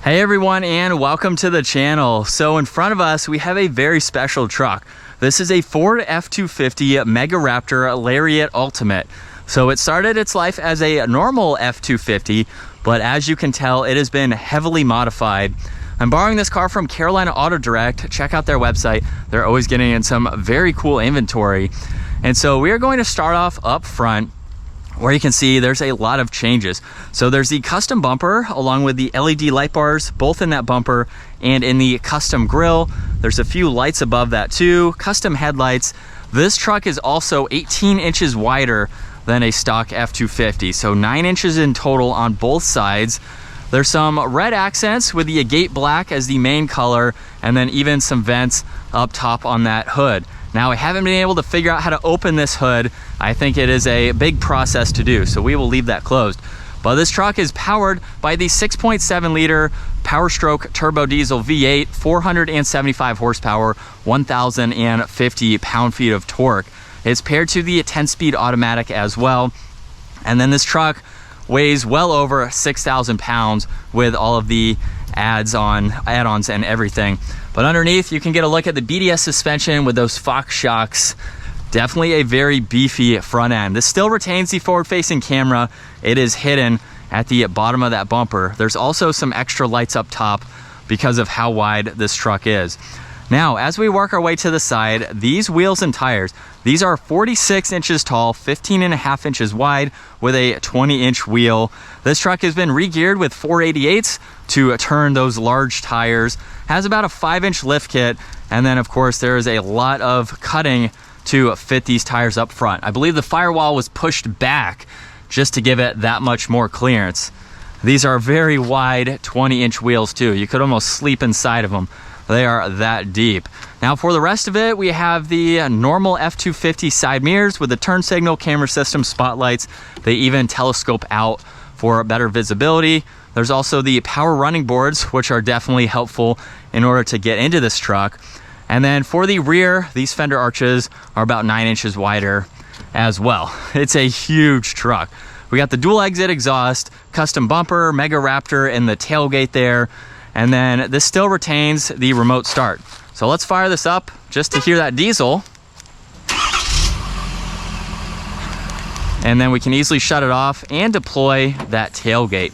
Hey everyone, and welcome to the channel. So in front of us, we have a very special truck. This is a Ford F250 Megaraptor Lariat Ultimate. So it started its life as a normal F250, but as you can tell, it has been heavily modified. I'm borrowing this car from Carolina Auto Direct. Check out their website. They're always getting in some very cool inventory. And so we are going to start off up front, where you can see there's a lot of changes. So there's the custom bumper along with the LED light bars, both in that bumper and in the custom grille. There's a few lights above that too, custom headlights. This truck is also 18 inches wider than a stock F250, so 9 inches in total on both sides. There's some red accents with the agate black as the main color, and then even some vents up top on that hood. Now, I haven't been able to figure out how to open this hood. I think it is a big process to do, so we will leave that closed. But this truck is powered by the 6.7 liter Power Stroke turbo diesel V8, 475 horsepower, 1,050 pound-feet of torque. It's paired to the 10-speed automatic as well. And then this truck weighs well over 6,000 pounds with all of the add-ons and everything. But underneath, you can get a look at the BDS suspension with those Fox shocks. Definitely a very beefy front end. This still retains the forward-facing camera. It is hidden at the bottom of that bumper. There's also some extra lights up top because of how wide this truck is. Now, as we work our way to the side, these wheels and tires, these are 46 inches tall, 15.5 inches wide with a 20-inch wheel. This truck has been re-geared with 488s to turn those large tires. Has about a 5-inch lift kit, and then of course there is a lot of cutting to fit these tires up front. I believe the firewall was pushed back just to give it that much more clearance. These are very wide 20-inch wheels too. You could almost sleep inside of them. They are that deep. Now for the rest of it, we have the normal F250 side mirrors with the turn signal, camera system, spotlights. They even telescope out for better visibility. There's also the power running boards, which are definitely helpful in order to get into this truck. And then for the rear, these fender arches are about 9 inches wider as well. It's a huge truck. We got the dual exit exhaust, custom bumper, Megaraptor in the tailgate there. And then this still retains the remote start. So let's fire this up just to hear that diesel. And then we can easily shut it off and deploy that tailgate.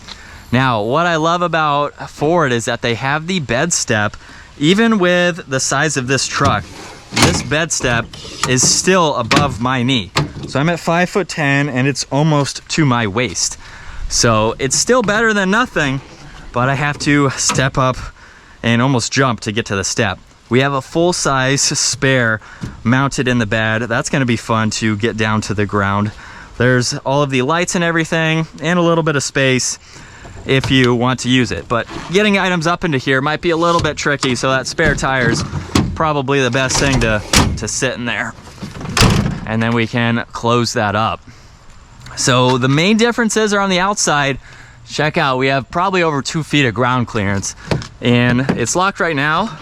Now, what I love about Ford is that they have the bed step. Even with the size of this truck, this bed step is still above my knee. So I'm at 5'10" and it's almost to my waist. So it's still better than nothing, but I have to step up and almost jump to get to the step. We have a full-size spare mounted in the bed. That's gonna be fun to get down to the ground. There's all of the lights and everything, and a little bit of space if you want to use it. But getting items up into here might be a little bit tricky, so that spare tire is probably the best thing to sit in there. And then we can close that up. So the main differences are on the outside. Check out, we have probably over 2 feet of ground clearance, and it's locked right now.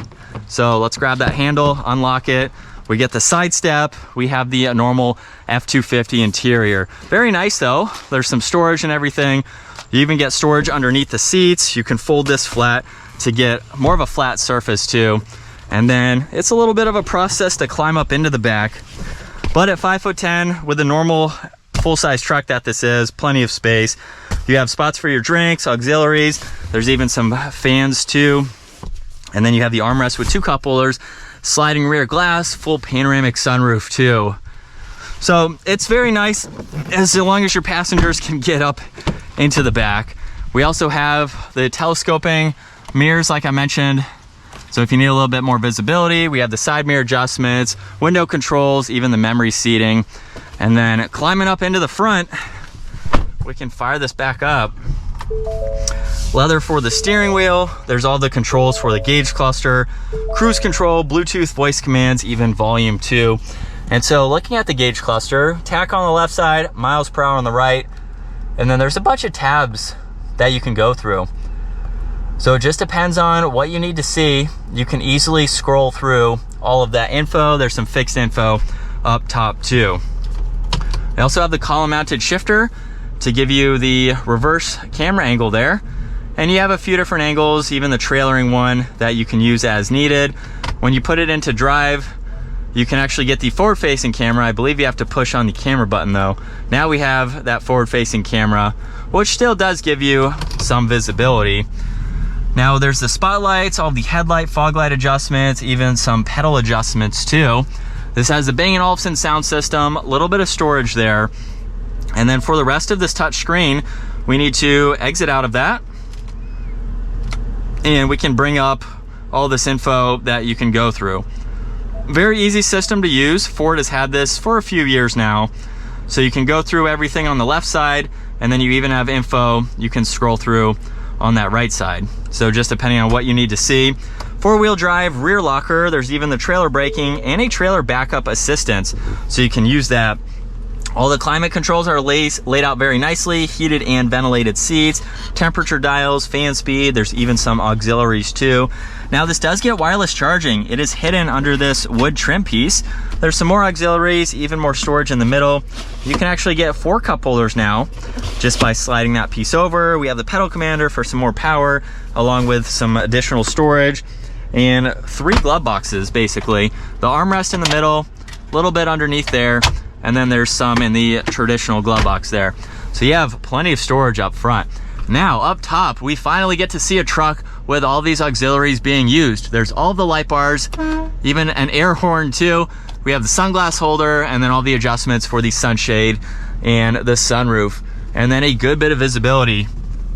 So let's grab that handle, unlock it. We get the side step. We have the normal F250 interior. Very nice though. There's some storage and everything. You even get storage underneath the seats. You can fold this flat to get more of a flat surface too. And then it's a little bit of a process to climb up into the back. But at 5'10", with the normal full-size truck that this is, plenty of space. You have spots for your drinks, auxiliaries. There's even some fans too. And then you have the armrest with 2 cup holders, sliding rear glass, full panoramic sunroof too. So it's very nice as long as your passengers can get up into the back. We also have the telescoping mirrors like I mentioned. So if you need a little bit more visibility, we have the side mirror adjustments, window controls, even the memory seating. And then climbing up into the front, we can fire this back up. Leather for the steering wheel. There's all the controls for the gauge cluster, cruise control, Bluetooth voice commands, even volume too. And so looking at the gauge cluster, tach on the left side, miles per hour on the right. And then there's a bunch of tabs that you can go through. So it just depends on what you need to see. You can easily scroll through all of that info. There's some fixed info up top too. I also have the column mounted shifter to give you the reverse camera angle there. And you have a few different angles, even the trailering one that you can use as needed. When you put it into drive, you can actually get the forward facing camera. I believe you have to push on the camera button though. Now we have that forward facing camera, which still does give you some visibility. Now there's the spotlights, all the headlight, fog light adjustments, even some pedal adjustments too. This has the Bang & Olufsen sound system, a little bit of storage there. And then for the rest of this touch screen, we need to exit out of that. And we can bring up all this info that you can go through. Very easy system to use. Ford has had this for a few years now. So you can go through everything on the left side, and then you even have info you can scroll through on that right side. So just depending on what you need to see. 4-wheel drive, rear locker, there's even the trailer braking and a trailer backup assistance. So you can use that. All the climate controls are laid out very nicely, heated and ventilated seats, temperature dials, fan speed, there's even some auxiliaries too. Now this does get wireless charging. It is hidden under this wood trim piece. There's some more auxiliaries, even more storage in the middle. You can actually get 4 cup holders now just by sliding that piece over. We have the pedal commander for some more power, along with some additional storage, and 3 glove boxes basically. The armrest in the middle, a little bit underneath there, and then there's some in the traditional glove box there. So you have plenty of storage up front. Now up top, we finally get to see a truck with all these auxiliaries being used. There's all the light bars, even an air horn too. We have the sunglass holder, and then all the adjustments for the sunshade and the sunroof, and then a good bit of visibility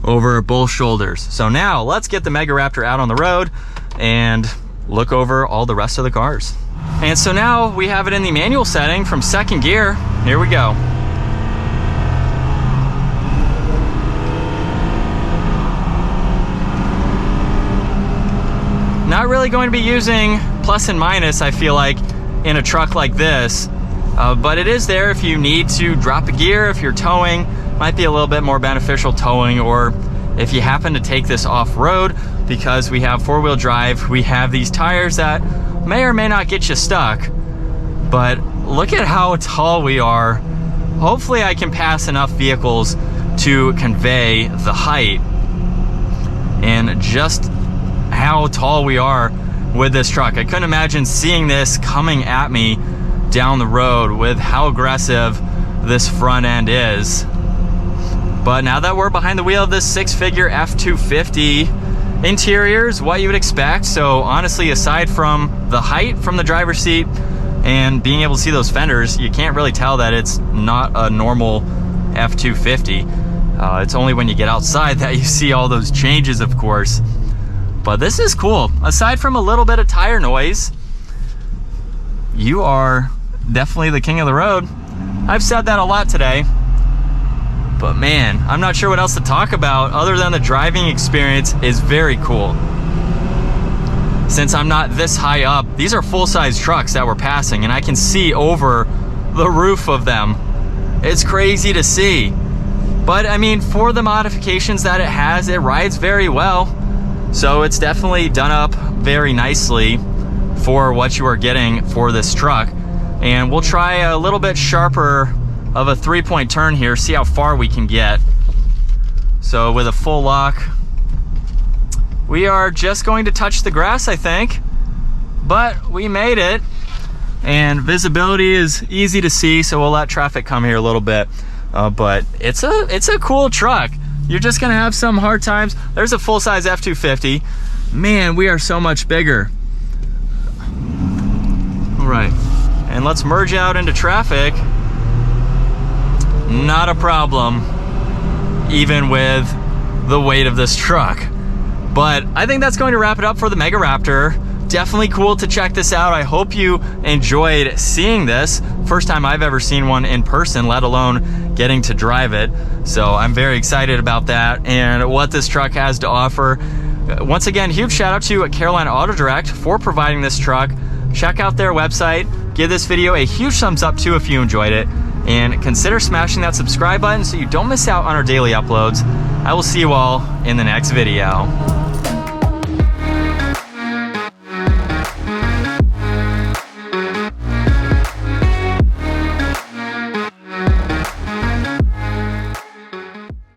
over both shoulders. So now let's get the Megaraptor out on the road and look over all the rest of the cars. And so now we have it in the manual setting from 2nd gear. Here we go. Not really going to be using plus and minus, I feel like, in a truck like this. But it is there if you need to drop a gear, if you're towing. Might be a little bit more beneficial towing, or if you happen to take this off-road, because we have 4-wheel drive, we have these tires that may or may not get you stuck. But look at how tall we are. Hopefully I can pass enough vehicles to convey the height and just how tall we are with this truck. I couldn't imagine seeing this coming at me down the road with how aggressive this front end is. But now that we're behind the wheel of this 6-figure F250, interiors, what you would expect. So honestly, aside from the height from the driver's seat and being able to see those fenders, you can't really tell that it's not a normal F250. It's only when you get outside that you see all those changes, of course. But this is cool. Aside from a little bit of tire noise, you are definitely the king of the road. I've said that a lot today. But man, I'm not sure what else to talk about other than the driving experience is very cool. Since I'm not this high up, these are full-size trucks that we're passing, and I can see over the roof of them. It's crazy to see. But I mean, for the modifications that it has, it rides very well. So it's definitely done up very nicely for what you are getting for this truck. And we'll try a little bit sharper of a 3-point turn here, see how far we can get. So with a full lock, we are just going to touch the grass, I think, but we made it. And visibility is easy to see, so we'll let traffic come here a little bit. But it's a cool truck. You're just gonna have some hard times. There's a full-size F250. Man, we are so much bigger. All right, and let's merge out into traffic. Not a problem, even with the weight of this truck. But I think that's going to wrap it up for the Megaraptor. Definitely cool to check this out. I hope you enjoyed seeing this. First time I've ever seen one in person, let alone getting to drive it. So I'm very excited about that and what this truck has to offer. Once again, huge shout out to Carolina Auto Direct for providing this truck. Check out their website. Give this video a huge thumbs up too if you enjoyed it. And consider smashing that subscribe button so you don't miss out on our daily uploads. I will see you all in the next video.